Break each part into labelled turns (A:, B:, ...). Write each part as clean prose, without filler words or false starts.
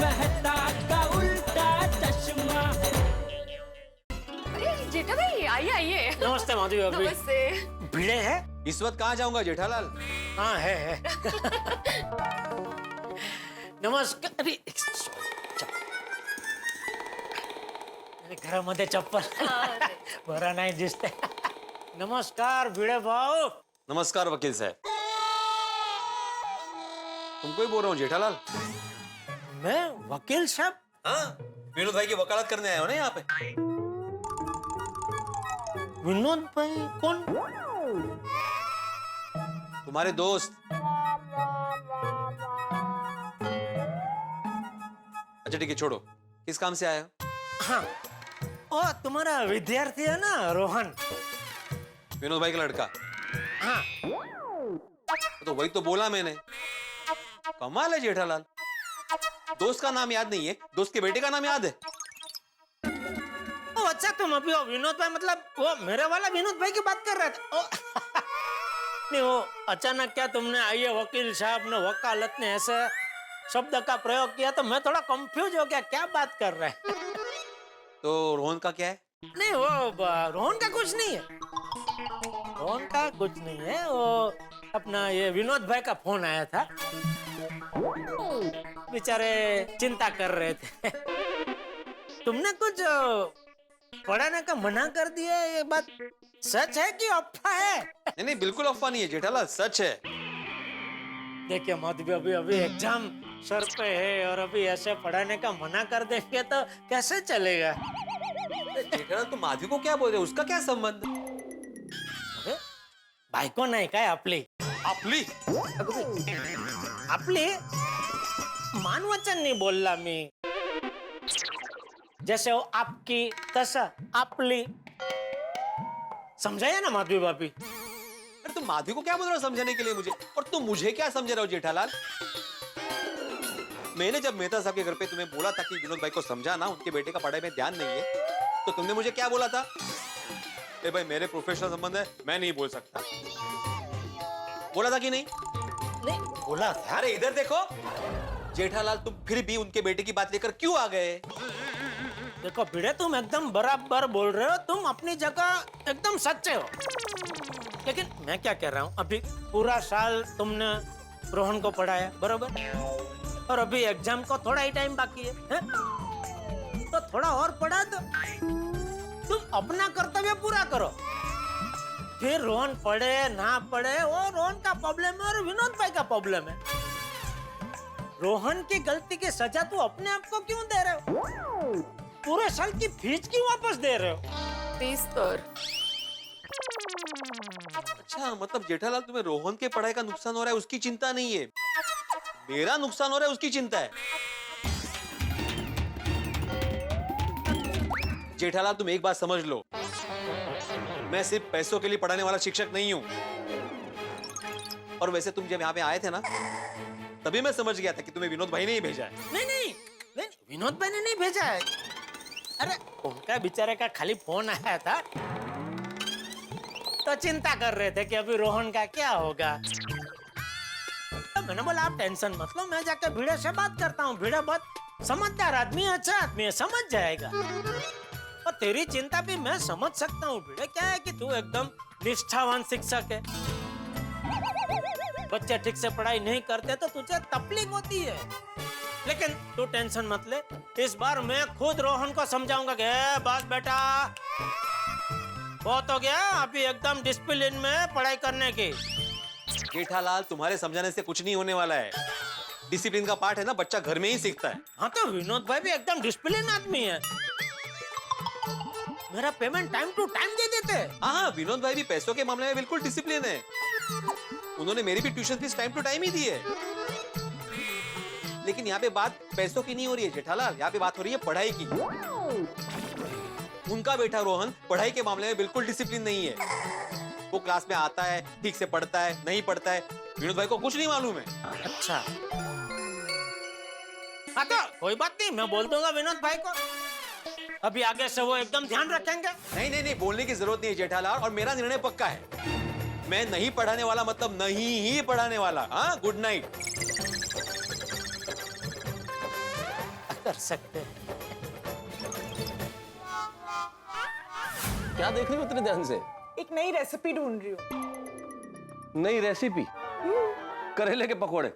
A: मेहता का उल्टा चश्मा।
B: अरे जेठा भाई आइए आइए।
C: नमस्ते माधवी भाभी।
B: नमस्ते।
C: भिड़े है?
D: इस वक्त कहाँ जाऊंगा जेठालाल?
C: हाँ है। नमस्कार। अरे घरामध्ये चप्पल बरा नाही दिसते। नमस्कार भिड़े भाऊ।
D: नमस्कार वकील साहब। तुमको ही बोल रहा हूँ जेठालाल।
C: मैं वकील साहब?
D: हाँ, विनोद भाई की वकालत करने आए हो ना यहाँ पे।
C: विनोद भाई कौन?
D: तुम्हारे दोस्त। अच्छा ठीक है, छोड़ो। किस काम से आए हो?
C: हाँ, ओ तुम्हारा विद्यार्थी है ना रोहन?
D: विनोद भाई का लड़का।
C: हाँ।
D: तो वही तो बोला मैंने। कमाल है जेठालाल, दोस्त का नाम याद नहीं है, दोस्त के बेटे का नाम याद है।
C: ओ अच्छा, तुम अभी वो विनोद भाई मतलब वो मेरे वाला विनोद भाई की बात कर रहे थे? ओ नहीं, वो अचानक क्या तुमने आइए वकील साहब ने वकालत ने ऐसे शब्द का प्रयोग किया तो मैं थोड़ा कंफ्यूज हो गया, क्या बात कर रहे हैं?
D: तो रोहन का क्या है?
C: नहीं वो रोहन का कुछ नहीं है। रोहन का कुछ नहीं है, वो अपना ये विनोद भाई का फोन आया था, बेचारे चिंता कर रहे थे। तुमने कुछ पढ़ाने का मना कर दिया, ये बात सच है कि अफवाह है?
D: नहीं नहीं, बिल्कुल अफवाह नहीं है जेठालाल, सच है।
C: देखिए माधवी, अभी अभी एग्जाम सर पे है और अभी ऐसे पढ़ाने का मना कर देंगे तो कैसे चलेगा?
D: जेठालाल तुम माधवी को क्या बोल रहे हो, उसका क्या संबंध?
C: अरे बायको नाही काय आपली?
D: आपली?
C: आपली मानवचन नहीं बोलला मी, जैसे वो आपकी तसा आपली, समझाया ना माधवी भाभी?
D: अरे तुम माधवी को क्या बोल रहे हो समझाने के लिए मुझे, और तुम मुझे क्या समझ रहे हो जेठालाल? मैंने जब मेहता साहब के घर पे तुम्हें बोला था कि विनोद भाई को समझाना, उनके बेटे का पढ़ाई में ध्यान नहीं है, तो तुमने मुझे क्या बोला था? ए भाई मेरे प्रोफेशनल संबंध है, मैं नहीं बोल सकता। बोला था कि नहीं?
C: नहीं बोला था।
D: अरे इधर देखो जेठालाल, तुम फिर भी उनके बेटे की बात लेकर क्यों आ गए?
C: देखो भिड़े, तुम एकदम बराबर बोल रहे हो, तुम अपनी जगह एकदम सच्चे हो, लेकिन मैं क्या कह रहा हूँ, अभी पूरा साल तुमने रोहन को पढ़ाया बरोबर, और अभी एग्जाम को थोड़ा ही टाइम बाकी है? तो थोड़ा और पढ़ा दो, तुम अपना कर्तव्य पूरा करो, फिर रोहन पढ़े ना पढ़े वो रोहन का प्रॉब्लम है और विनोद भाई का प्रॉब्लम है। रोहन की गलती की सजा तू अपने आप को क्यों दे रहे हो? पूरे साल की फीस क्यों वापस दे रहे हो?
B: Please sir.
D: अच्छा मतलब जेठालाल तुम्हें रोहन के पढ़ाई का नुकसान हो रहा है उसकी चिंता नहीं है, मेरा नुकसान हो रहा है उसकी चिंता है। जेठालाल तुम एक बात समझ लो, मैं सिर्फ पैसों के लिए पढ़ाने वाला शिक्षक नहीं हूं। और वैसे तुम जब यहाँ पे आए थे ना, तभी मैं समझ गया था कि तुम्हें विनोद भाई ने ही भेजा है।
C: नहीं नहीं नहीं, विनोद भाई ने नहीं भेजा है। अरे उनका बेचारे का खाली फोन आया था, तो चिंता कर रहे थे कि अभी रोहन का क्या होगा। तो मैंने बोला आप टेंशन मत लो, मैं जाकर भिड़े से बात करता हूँ, भिड़े बहुत समझदार आदमी है, अच्छा आदमी है, समझ जाएगा। और तेरी चिंता भी मैं समझ सकता हूँ भिड़े, क्या है कि तू एकदम निष्ठावान शिक्षक है, बच्चे ठीक से पढ़ाई नहीं करते तो तुझे तकलीफ होती है, लेकिन तू टेंशन मत ले, इस बार मैं खुद रोहन को समझाऊंगा कि बस बेटा बहुत हो गया, अभी एकदम डिसिप्लिन में पढ़ाई करने की।
D: जेठालाल तुम्हारे समझाने से कुछ नहीं होने वाला है, डिसिप्लिन का पाठ है ना, बच्चा घर में ही सीखता है।
C: हाँ तो विनोद भाई भी एकदम डिसिप्लिन आदमी है, मेरा पेमेंट टाइम टू टाइम दे देते हैं।
D: हाँ विनोद भाई भी पैसों के मामले में बिल्कुल डिसिप्लिन है, उन्होंने मेरी भी tuition fees time to time ही दी है। लेकिन यहाँ पे बात पैसों की नहीं हो रही है जेठालाल, यहाँ पे बात हो रही है पढ़ाई की। उनका बेटा रोहन पढ़ाई के मामले में बिल्कुल डिसिप्लिन नहीं है, वो क्लास में आता है, ठीक से पढ़ता है, नहीं पढ़ता है, विनोद भाई को कुछ नहीं मालूम है।
C: अच्छा हाँ तो कोई बात नहीं, मैं बोल दूंगा विनोद भाई को, अभी आगे से वो एकदम ध्यान रखेंगे।
D: नहीं नहीं नहीं, बोलने की जरूरत नहीं है जेठालाल, और मेरा निर्णय पक्का है, मैं नहीं पढ़ाने वाला मतलब नहीं ही पढ़ाने वाला। हाँ गुड नाइट।
C: कर सकते?
E: क्या देख रही हो इतने ध्यान से?
F: एक नई रेसिपी ढूंढ रही हूँ।
E: नई रेसिपी? करेले के पकोड़े।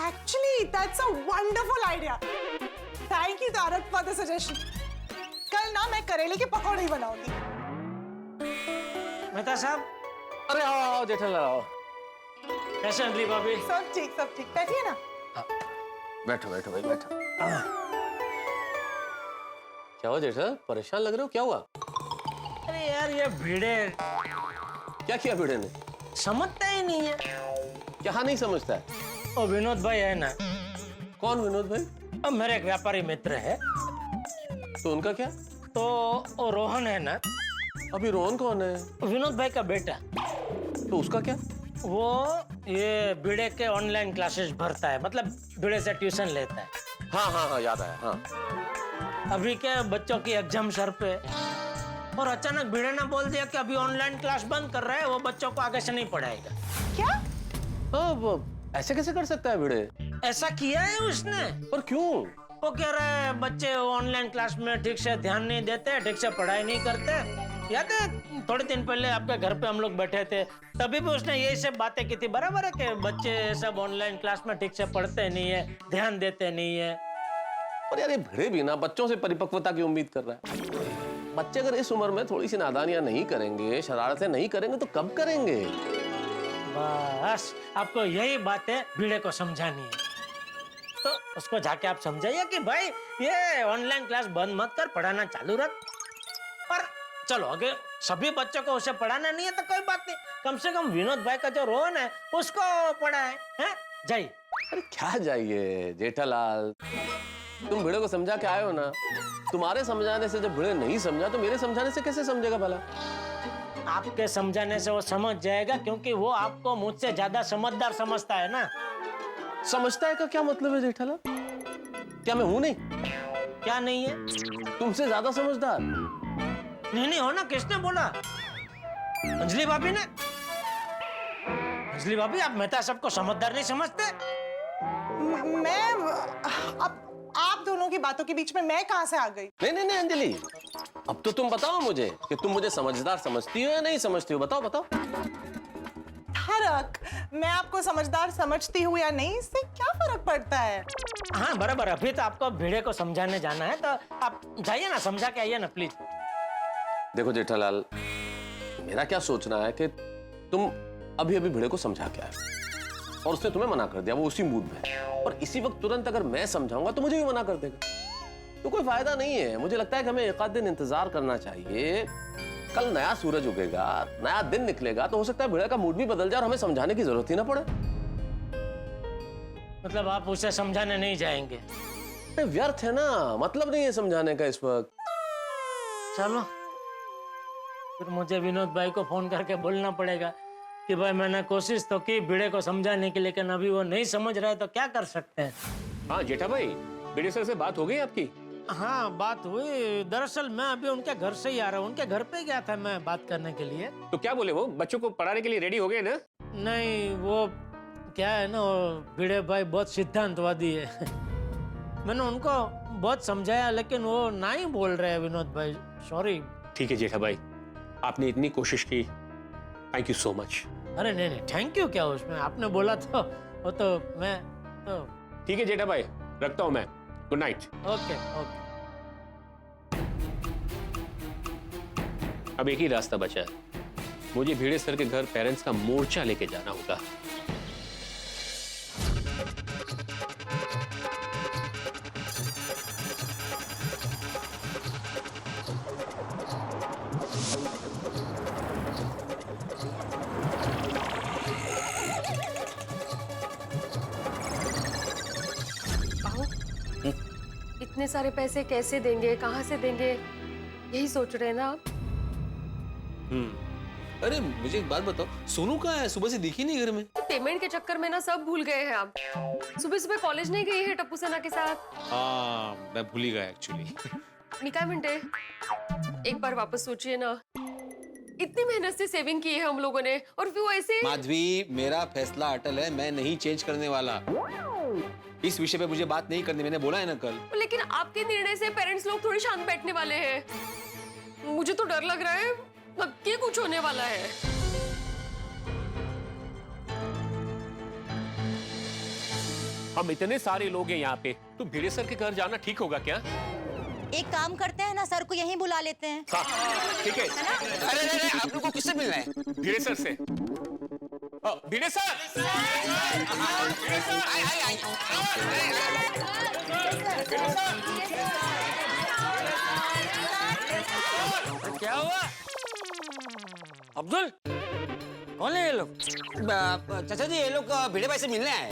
F: Actually, that's a wonderful idea. Thank you, Tarak, for the suggestion. कल ना मैं करेले के पकौड़े ही बनाऊंगी।
C: मेहता साहब,
E: अरे आओ आओ जेठालाल आओ।
C: कैसे अंजलि भाभी?
F: सब ठीक बैठिए ना।
E: बैठो बैठो भाई बैठो। क्या हुआ जेठालाल, परेशान लग रहे हो, क्या हुआ?
C: अरे यार ये भिड़े
E: क्या किया भिड़े ने?
C: समझता ही नहीं है।
E: क्या नहीं समझता है?
C: वो विनोद भाई है ना,
E: कौन विनोद भाई?
C: अब मेरे एक व्यापारी मित्र है,
E: तो उनका क्या?
C: तो वो रोहन है ना,
E: अभी रोहन कौन है?
C: विनोद भाई का बेटा।
E: तो उसका क्या?
C: वो ये भिड़े के ऑनलाइन क्लासेस भरता है, मतलब भिड़े से ट्यूशन लेता है।
E: हाँ हाँ हाँ याद आया। हाँ
C: अभी क्या बच्चों की एग्जाम सर पे, और अचानक भिड़े ने बोल दिया कि अभी ऑनलाइन क्लास बंद कर रहा है, वो बच्चों को आगे से नहीं पढ़ाएगा।
F: क्या?
E: वो ऐसे कैसे कर सकता है भिड़े?
C: ऐसा किया है उसने।
E: पर क्यों?
C: वो कह रहा है बच्चे ऑनलाइन क्लास में ठीक से ध्यान नहीं देते, ठीक से पढ़ाई नहीं करते। याद है थोड़े दिन पहले आपके घर पे हम लोग बैठे थे, तभी भी उसने यही सब बातें की थी। बराबर है कि बच्चे सब ऑनलाइन क्लास में ठीक से पढ़ते नहीं है, ध्यान देते नहीं है।
E: और यार ये भिड़े भी ना बच्चों से परिपक्वता की उम्मीद कर रहा है। बच्चे अगर इस उम्र में थोड़ी सी नादानियां नहीं करेंगे, शरारतें नहीं करेंगे तो कब करेंगे?
C: बस आपको यही बातें भिड़े को समझानी है, तो उसको जाके आप समझाइए कि भाई ये ऑनलाइन क्लास बंद मत कर, पढ़ाना चालू रख। और चलो अगर सभी बच्चों को उसे पढ़ाना नहीं है तो कोई बात नहीं, कम से कम विनोद भाई का जो रोहन है उसको पढ़ाए हैं। जाइए।
E: अरे क्या जाइए जेठालाल, तुम भिड़े को समझा के आए हो ना, तुम्हारे समझाने से जब भिड़े नहीं समझा तो मेरे समझाने से कैसे समझेगा भला?
C: आपके समझाने से वो समझ जाएगा, क्योंकि वो आपको मुझसे ज्यादा समझदार समझता है ना।
E: समझता है का क्या मतलब है जेठालाल? क्या मैं हूं नहीं?
C: क्या नहीं है?
E: तुमसे ज्यादा समझदार?
C: नहीं हो ना, किसने बोला? अंजलि भाभी ने। अंजलि भाभी, आप मेहता सबको समझदार नहीं समझते?
F: मैं अब आप दोनों की बातों के बीच में मैं कहां से आ गई?
E: नहीं अंजलि, अब तो तुम बताओ मुझे कि तुम मुझे समझदार समझती हो या नहीं समझती हो, बताओ बताओ।
F: तारक, मैं आपको समझदार समझती हूँ या नहीं, इससे क्या फर्क पड़ता है?
C: हाँ बराबर, अभी तो आपको भिड़े को समझाने जाना है, तो आप जाइए ना, समझा के आइए ना प्लीज।
E: देखो जेठालाल, मेरा क्या सोचना है कि तुम अभी अभी भिड़े को समझा के आए और उसने तुम्हें मना कर दिया, वो उसी मूड में, और इसी वक्त तुरंत अगर मैं समझाऊंगा तो मुझे भी मना कर देगा, तो कोई फायदा नहीं है। मुझे लगता है कि हमें एक आध दिन इंतजार करना चाहिए। कल नया सूरज उगेगा, नया दिन निकलेगा, तो हो सकता है भिड़े का मूड भी बदल जाए और हमें समझाने की जरूरत ही ना पड़े।
C: मतलब आप उसे समझाने नहीं जाएंगे?
E: व्यर्थ है ना, मतलब नहीं है समझाने का इस वक्त।
C: चलो फिर मुझे विनोद भाई को फोन करके बोलना पड़ेगा कि भाई मैंने कोशिश तो की भिड़े को समझाने की, लेकिन अभी वो नहीं समझ रहा है, तो क्या कर सकते हैं।
G: हाँ जेठा भाई, भिड़े सर से बात हो गई आपकी?
C: हाँ बात हुई, दरअसल मैं अभी उनके घर से ही आ रहा हूँ, उनके घर पे गया था मैं बात करने के लिए।
G: तो क्या बोले वो, बच्चों को पढ़ाने के लिए रेडी हो गए ना?
C: नहीं, वो क्या है ना, वो भिड़े भाई बहुत सिद्धांतवादी है। मैंने उनको बहुत समझाया, लेकिन वो ना ही बोल रहे हैं विनोद भाई। सॉरी।
G: ठीक है जेठा भाई, आपने इतनी कोशिश की, थैंक यू सो मच।
C: अरे नहीं थैंक यू क्या, उसमें आपने बोला तो वो तो मैं तो।
G: ठीक है जेठा भाई, रखता हूँ मैं, गुड नाइट।
C: Okay okay.
G: अब एक ही रास्ता बचा है, मुझे भिड़े सर के घर पेरेंट्स का मोर्चा लेके जाना होगा।
B: इतने सारे पैसे कैसे देंगे, कहाँ से देंगे, यही सोच रहे हैं ना आप?
E: अरे मुझे एक बात बताओ, सोनू कहाँ है? सुबह से दिखी नहीं घर में।
B: पेमेंट के चक्कर में ना सब भूल गए हैं आप। सुबह सुबह कॉलेज नहीं गई है टप्पू सना के साथ?
E: हाँ मैं भूल ही गया एक्चुअली।
B: निकाय मिनटे, एक बार वापस सोचिए ना, इतनी मेहनत से सेविंग की है हम लोगों ने, और फिर वो ऐसे।
H: माधवी, मेरा फैसला अटल है, मैं नहीं चेंज करने वाला।
D: इस विषय पे मुझे बात नहीं करनी, मैंने बोला है ना कल।
B: लेकिन आपके निर्णय से पेरेंट्स लोग थोड़ी शांत बैठने वाले हैं। मुझे तो डर लग रहा है कि कुछ होने वाला है।
G: हम इतने सारे लोग हैं यहाँ पे, तो भिड़े सर के घर जाना ठीक होगा क्या?
H: एक काम करते हैं ना, सर को यहीं बुला लेते हैं।
G: ठीक है।
I: अरे आप लोग को किससे मिलना है?
G: भिड़े सर से। भिड़े सर! भिड़े सर!
I: क्या हुआ? अब्दुल, कौन है ये लोग? चाचा जी, ये लोग भिड़े भाई से मिलने आए।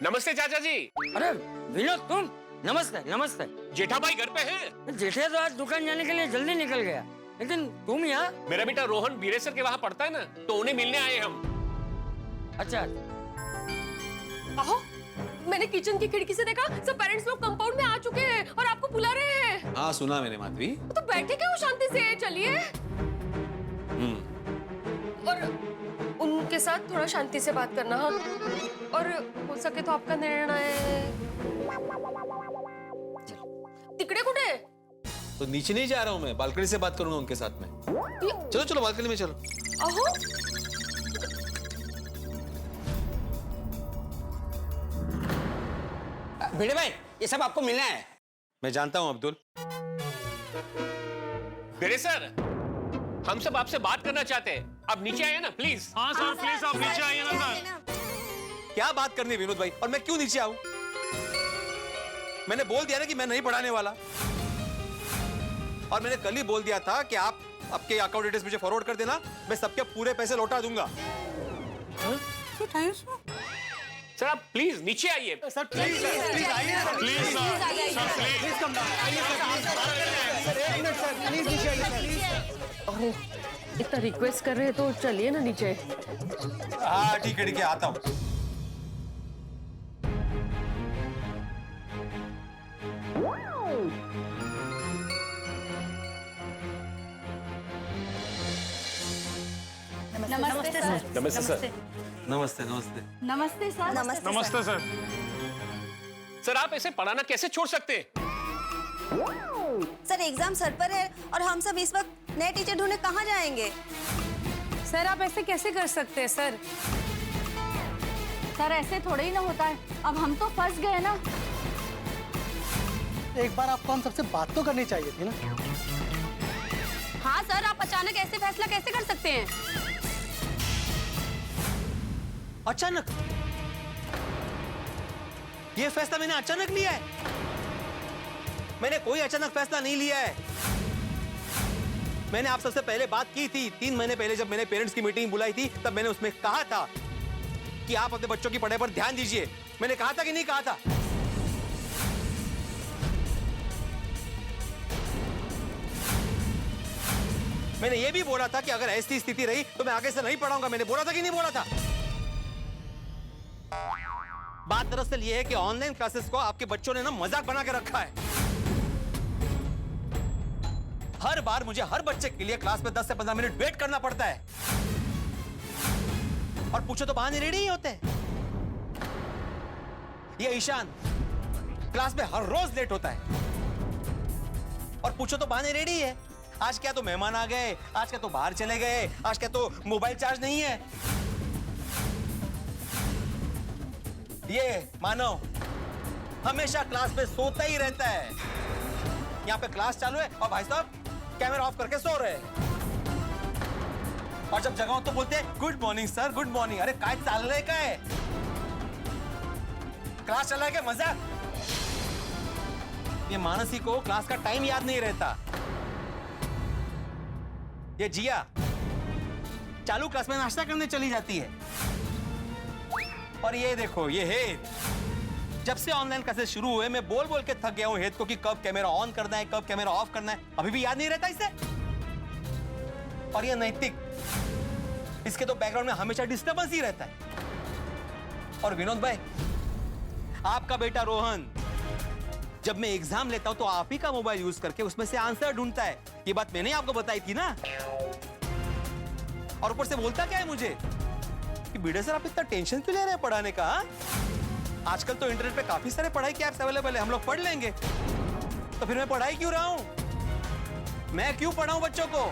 G: नमस्ते चाचा जी।
I: अरे विनोद, तुम? नमस्ते नमस्ते।
G: जेठा भाई घर पे हैं?
I: जेठे तो आज दुकान जाने के लिए जल्दी निकल गया, लेकिन तुम यहाँ?
G: मेरा बेटा रोहन भिड़े सर के वहाँ पढ़ता है ना, तो उन्हें मिलने आए हम।
I: अच्छा।
B: आहो, मैंने किचन की खिड़की से देखा सब पेरेंट्स लोग कंपाउंड में आ चुके हैं और आपको बुला रहे हैं।
D: हाँ सुना मैंने माधवी।
B: तो बैठे क्या हो शांति से, चलिए। और उनके साथ थोड़ा शांति से बात करना। हाँ, और हो सके तो आपका निर्णय। तिकड़े कुठे?
D: तो नीचे नहीं जा रहा हूँ मैं, बालकनी से बात करूंगा उनके साथ में। चलो चलो बालकनी में चलो।
B: आहो,
I: भिड़े भाई, ये सब आपको मिलना है।
D: मैं जानता हूँ अब्दुल।
G: भिड़े सर, हम सब आपसे बात करना चाहते हैं। आप नीचे आइए ना प्लीज। हाँ सर, प्लीज आप नीचे आइए ना सर।
D: क्या बात करनी है विनोद भाई, और मैं क्यों नीचे आऊं? मैंने बोल दिया ना कि मैं नहीं पढ़ाने वाला, और मैंने कल ही बोल दिया था कि आप आपके अकाउंट डिटेल्स मुझे फॉरवर्ड कर देना, मैं सबके पूरे पैसे लौटा दूंगा।
G: सर आप प्लीज नीचे आइए।
C: सर प्लीज आइए ना,
G: प्लीज
C: प्लीज कम डाउन, आइए सर, एक मिनट सर, प्लीज नीचे आइए सर।
B: अरे इतना रिक्वेस्ट कर रहे हैं तो चलिए ना नीचे।
D: हाँ ठीक है आता हूँ।
H: नमस्ते सर।
G: नमस्ते सर।
D: नमस्ते नमस्ते।
H: नमस्ते सर।
G: नमस्ते सर। सर आप ऐसे पढ़ाना कैसे छोड़ सकते हैं?
H: सर एग्जाम सर पर है और हम सब इस वक्त नए टीचर ढूंढने कहाँ जाएंगे?
F: सर आप ऐसे कैसे कर सकते हैं सर?
H: सर ऐसे थोड़े ही ना होता है, अब हम तो फंस गए ना।
C: एक बार आपको हम सबसे बात तो करनी चाहिए थी ना।
B: हाँ सर, आप अचानक ऐसे फैसला कैसे कर सकते हैं?
D: अचानक? ये फैसला मैंने अचानक लिया है? मैंने कोई अचानक फैसला नहीं लिया है। मैंने आप सबसे पहले बात की थी 3 महीने पहले, जब मैंने पेरेंट्स की मीटिंग बुलाई थी, तब मैंने उसमें कहा था कि आप अपने बच्चों की पढ़ाई पर ध्यान दीजिए। मैंने कहा था कि नहीं कहा था? मैंने ये भी बोला था कि अगर ऐसी स्थिति रही तो मैं आगे से नहीं पढ़ाऊंगा। मैंने बोला था कि नहीं बोला था? बात दरअसल ये है कि ऑनलाइन क्लासेस को आपके बच्चों ने ना मजाक बना के रखा है। हर बार मुझे हर बच्चे के लिए क्लास में 10 से 15 मिनट वेट करना पड़ता है, और पूछो तो बहाने रेडी ही होते हैं। ये ईशान क्लास में हर रोज लेट होता है, और पूछो तो बहाने रेडी है। आज क्या तो मेहमान आ गए, आज क्या तो बाहर चले गए, आज क्या तो मोबाइल चार्ज नहीं है। ये मानव हमेशा क्लास में सोता ही रहता है। यहाँ पे क्लास चालू है और भाई साहब कैमरा ऑफ करके सो रहे हैं, और जब जगाओ तो बोलते हैं good morning sir, good morning. अरे काय चाल रहे का है? क्लास चला के मजाक। ये मानसी को क्लास का टाइम याद नहीं रहता। ये जिया चालू क्लास में नाश्ता करने चली जाती है, और ये देखो ये हेत, जब से ऑनलाइन क्लासेस शुरू हुए मैं बोल बोल के थक गया हूं हेत को कि कब कैमरा ऑन करना है, कब कैमरा ऑफ करना है, अभी भी याद नहीं रहता इसे। और ये नैतिक, इसके तो बैकग्राउंड में हमेशा डिस्टर्बेंस ही रहता है। और विनोद भाई, आपका बेटा रोहन जब मैं एग्जाम लेता हूं तो आप ही का मोबाइल यूज करके उसमें से आंसर ढूंढता है। ये बात मैंने आपको बताई थी ना। और ऊपर से बोलता क्या है मुझे कि भिड़े सर आप इतना टेंशन क्यों ले रहे हैं पढ़ाने का? हाँ? आजकल तो इंटरनेट पे काफी सारे पढ़ाई के ऐप्स अवेलेबल है, हम लोग पढ़ लेंगे। तो फिर मैं पढ़ाई क्यों रहा हूं? मैं क्यों पढ़ाऊं बच्चों को?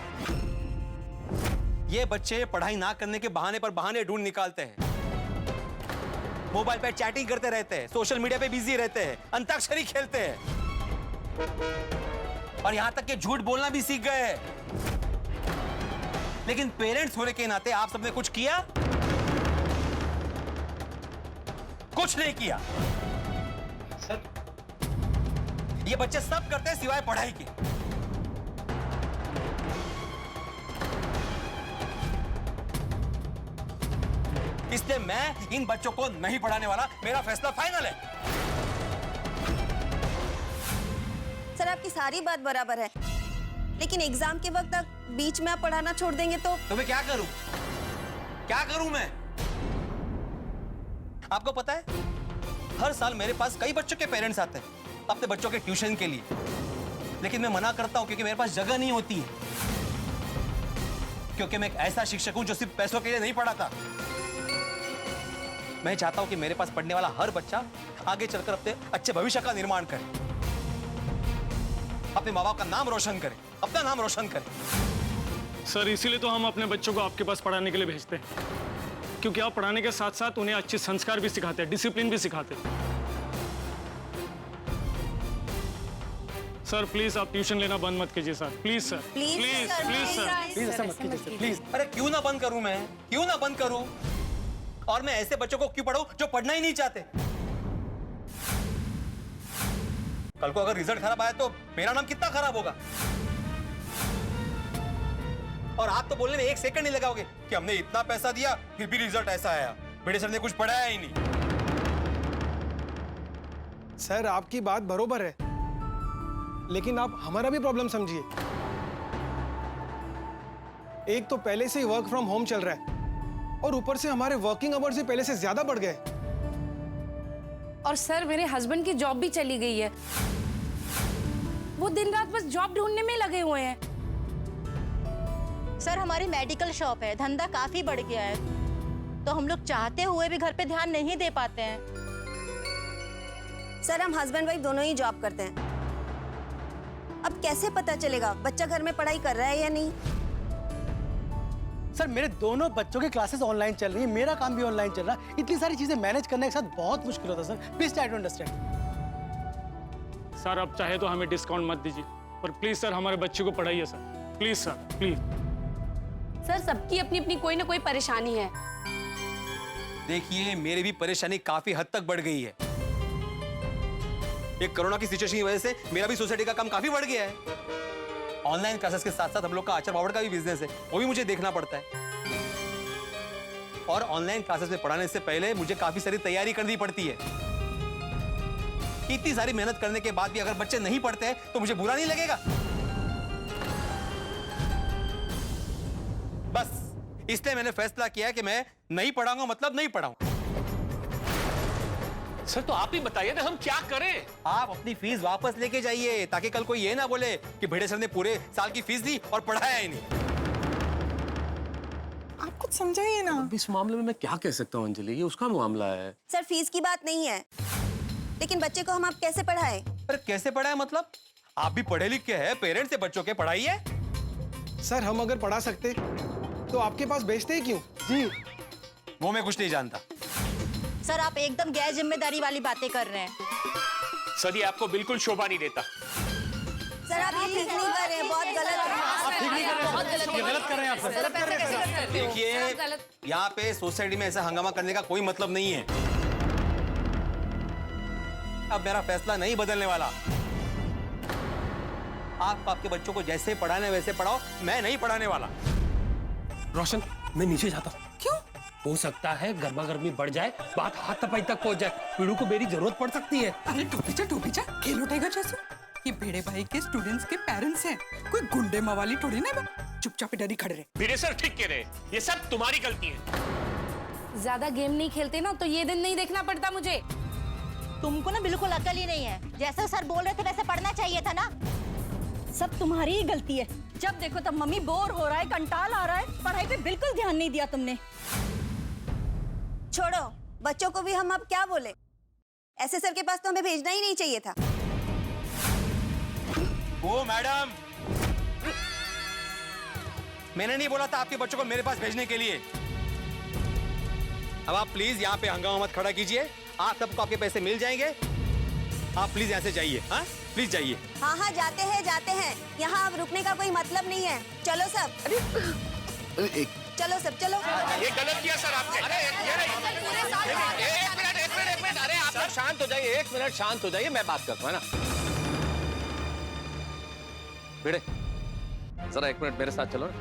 D: ये बच्चे पढ़ाई ना करने के बहाने पर बहाने ढूंढ निकालते हैं, मोबाइल पे चैटिंग करते रहते हैं, सोशल मीडिया पे बिजी रहते हैं, अंताक्षरी खेलते हैं और यहां तक कि झूठ बोलना भी सीख गए हैं। लेकिन पेरेंट्स होने के नाते आप सबने कुछ किया? कुछ नहीं किया।
C: सर
D: ये बच्चे सब करते हैं सिवाय पढ़ाई के। इसलिए मैं इन बच्चों को नहीं पढ़ाने वाला, मेरा फैसला फाइनल है।
H: सर आपकी सारी बात बराबर है, लेकिन एग्जाम के वक्त तक बीच में आप पढ़ाना छोड़ देंगे तो
D: मैं क्या करूं? क्या करूं मैं? आपको पता है, हर साल मेरे पास कई बच्चों के पेरेंट्स आते हैं अपने बच्चों के ट्यूशन के लिए, लेकिन मैं मना करता हूं क्योंकि मेरे पास जगह नहीं होती है। क्योंकि मैं एक ऐसा शिक्षक हूं जो सिर्फ पैसों के लिए नहीं पढ़ाता। मैं चाहता हूं कि मेरे पास पढ़ने वाला हर बच्चा आगे चलकर अपने अच्छे भविष्य का निर्माण करे, अपने माँ बाप का नाम रोशन करे, अपना नाम रोशन करे।
J: सर इसीलिए तो हम अपने बच्चों को आपके पास पढ़ाने के लिए भेजते हैं, क्योंकि आप पढ़ाने के साथ साथ उन्हें अच्छे संस्कार भी सिखाते हैं, डिसिप्लिन भी सिखाते हैं। सर प्लीज आप ट्यूशन लेना बंद मत कीजिए sir, please sir, please please sir,
F: please ऐसा मत कीजिए सर, प्लीज।
D: अरे क्यों ना बंद करूं मैं? क्यों ना बंद करूं? और मैं ऐसे बच्चों को क्यों पढ़ाऊं जो पढ़ना ही नहीं चाहते? कल को अगर रिजल्ट खराब आया तो मेरा नाम कितना खराब होगा? और आप तो बोलने में एक सेकंड नहीं लगाओगे कि हमने इतना पैसा दिया फिर भी रिजल्ट ऐसा आया, भिड़े सर ने कुछ पढ़ाया ही नहीं।
K: सर आपकी बात बरोबर है, लेकिन आप हमारा भी प्रॉब्लम समझिए। एक तो पहले से ही वर्क फ्रॉम होम चल रहा है और ऊपर से हमारे वर्किंग आवर्स भी पहले से ज्यादा बढ़ गए।
B: और सर मेरे हस्बैंड की जॉब भी चली गई है, वो दिन रात बस जॉब ढूंढने में लगे हुए हैं।
L: सर हमारी मेडिकल शॉप है, धंधा काफी बढ़ गया है, तो हम लोग चाहते हुए भी घर पे ध्यान नहीं दे पाते हैं।
H: सर हम हस्बैंड वाइफ दोनों ही जॉब करते हैं, अब कैसे पता चलेगा बच्चा घर में पढ़ाई कर रहा है या नहीं?
M: सर मेरे दोनों बच्चों की क्लासेस ऑनलाइन चल रही है, मेरा काम भी ऑनलाइन चल रहा है, इतनी सारी चीजें मैनेज करने के साथ बहुत मुश्किल होता है sir, please try to understand.
J: Sir आप चाहे तो हमें डिस्काउंट मत दीजिए, पर प्लीज सर हमारे बच्चे को पढ़ाइए sir, please sir, please.
B: Sir सबकी अपनी अपनी कोई ना कोई परेशानी है।
D: देखिए मेरी भी परेशानी काफी हद तक बढ़ गई है। एक कोरोना की सिचुएशन की वजह से मेरा भी सोसाइटी का काम काफी बढ़ गया है। ऑनलाइन क्लासेस के साथ साथ हम लोग का आचार पापड़ का भी बिजनेस है, वो भी मुझे देखना पड़ता है। और ऑनलाइन क्लासेस में पढ़ाने से पहले मुझे काफी सारी तैयारी करनी पड़ती है। इतनी सारी मेहनत करने के बाद भी अगर बच्चे नहीं पढ़ते हैं तो मुझे बुरा नहीं लगेगा। बस इसलिए मैंने फैसला किया कि मैं नहीं पढ़ाऊंगा, मतलब नहीं पढ़ाऊंगा।
G: सर तो आप ही बताइए ना हम क्या करें?
D: आप अपनी फीस वापस लेके जाइए ताकि कल कोई ये ना बोले कि भिड़े सर ने पूरे साल की फीस दी और पढ़ाया ही नहीं।
F: आप कुछ समझाइए ना।
E: इस मामले में मैं क्या कह सकता हूँ अंजलि, ये उसका मामला है।
H: सर फीस की बात नहीं है, लेकिन बच्चे को हम आप कैसे पढ़ाएं?
D: अरे कैसे पढ़ाए मतलब? आप भी पढ़े लिखे हैं, पेरेंट्स से बच्चों के पढ़ाइए।
K: सर हम अगर पढ़ा सकते तो आपके पास भेजते ही क्यों?
M: जी
D: वो मैं कुछ नहीं जानता।
L: सर आप एकदम गैर जिम्मेदारी वाली बातें कर रहे हैं।
G: सर ये आपको बिल्कुल शोभा नहीं देता।
H: सर आप ये ठीक नहीं कर रहे हैं, बहुत गलत है।
M: आप ठीक नहीं कर रहे हैं, ये गलत कर रहे हैं आप सर।
D: देखिए यहाँ पे सोसाइटी में ऐसा हंगामा करने का कोई मतलब नहीं है। अब मेरा फैसला नहीं बदलने वाला। आप आपके बच्चों को जैसे पढ़ाने वैसे पढ़ाओ, मैं नहीं पढ़ाने वाला।
C: रोशन मैं नीचे जाता हूँ। क्यों? हो सकता है गर्मा गर्मी बढ़ जाए, बात हाथ तपाई तक पहुंच जाए, पीड़ू को मेरी जरूरत पड़ सकती है।
F: अरे टोपीचा खेल उठेगा जैसे ये भेड़े भाई के स्टूडेंट्स के पेरेंट्स हैं, कोई गुंडे मवाली थोड़ी ना। चुपचाप डरी खड़े रहे।
G: भिड़े सर ठीक कह रहे हैं, ये सब तुम्हारी गलती है।
B: ज्यादा गेम नहीं खेलते ना तो ये दिन नहीं देखना पड़ता मुझे।
L: तुमको ना बिल्कुल अकल ही नहीं है, जैसे सर बोल रहे थे वैसे पढ़ना चाहिए था ना। सब तुम्हारी ही गलती है, जब देखो तब मम्मी बोर हो रहा है, कंटाल आ रहा है, पढ़ाई पे बिल्कुल ध्यान नहीं दिया तुमने।
H: छोड़ो, बच्चों को भी हम अब क्या बोले। ऐसे सर के पास तो हमें भेजना ही नहीं चाहिए था।
D: ओ मैडम, मैंने नहीं बोला था आपके बच्चों को मेरे पास भेजने के लिए। अब आप प्लीज यहाँ पे हंगामा मत खड़ा कीजिए। आप सबको आपके पैसे मिल जाएंगे। आप प्लीज यहाँ से जाइए। हाँ, प्लीज जाइए।
H: हाँ हाँ, जाते हैं जाते हैं। यहाँ अब रुकने का कोई मतलब नहीं है। चलो सब, चलो सब, चलो।
G: ये गलत किया सर आपने। अरे एक मिनट, अरे आप लोग
E: शांत हो जाइए, 1 मिनट शांत हो जाइए, मैं बात करता हूँ, है ना। भिड़े, जरा 1 मिनट मेरे साथ चलो ना।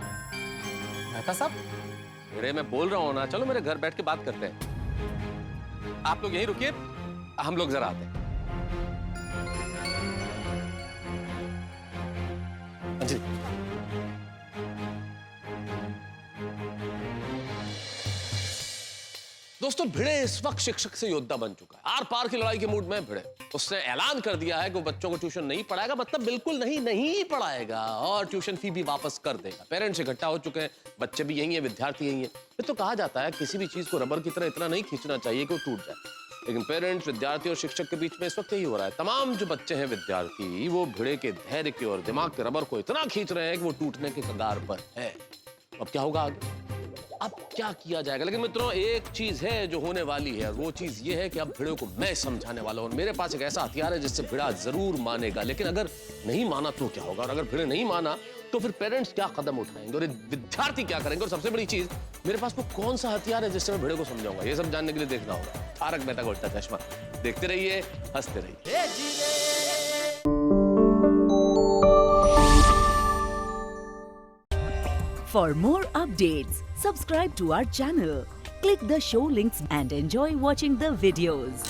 M: मेहता साहब,
E: भिड़े, मैं बोल रहा हूँ ना, चलो मेरे घर बैठ के बात करते हैं। आप लोग यहीं रुकिए, हम लोग जरा आते हैं। अंजलि, दोस्तों, भिड़े इस वक्त शिक्षक से योद्धा बन चुका है। आर पार की लड़ाई के मूड में भिड़े। उसने ऐलान कर दिया है कि वो बच्चों को ट्यूशन नहीं पढ़ाएगा, मतलब बिल्कुल नहीं पढ़ाएगा, और ट्यूशन फी भी वापस कर देगा। पेरेंट्स इकट्ठा हो चुके हैं, बच्चे भी यही है, विद्यार्थी यही है। फिर तो कहा जाता है किसी भी चीज को रबर की तरह इतना नहीं खींचना चाहिए कि वो टूट जाए, लेकिन पेरेंट्स, विद्यार्थी और शिक्षक के बीच में इस वक्त यही हो रहा है। तमाम जो बच्चे हैं विद्यार्थी, वो भिड़े के धैर्य के और दिमाग के रबर को इतना खींच रहे हैं कि वो टूटने के कगार पर है। अब क्या होगा आगे, अब क्या किया जाएगा? लेकिन मित्रों, एक चीज है जो होने वाली है, वो चीज ये है कि अब भिड़े को मैं समझाने वाला हूं। मेरे पास एक ऐसा हथियार है जिससे भिड़ा जरूर मानेगा, लेकिन अगर नहीं माना तो क्या होगा, और अगर भिड़े नहीं माना तो फिर पेरेंट्स क्या कदम उठाएंगे और विद्यार्थी क्या करेंगे, और सबसे बड़ी चीज, मेरे पास वो कौन सा हथियार है जिससे मैं भिड़े को समझाऊंगा, ये सब जानने के लिए देखना होगा तारक मेहता का उल्टा चश्मा। देखते रहिए, हंसते रहिए।
N: For more updates, subscribe to our channel, click the show links and enjoy watching the videos.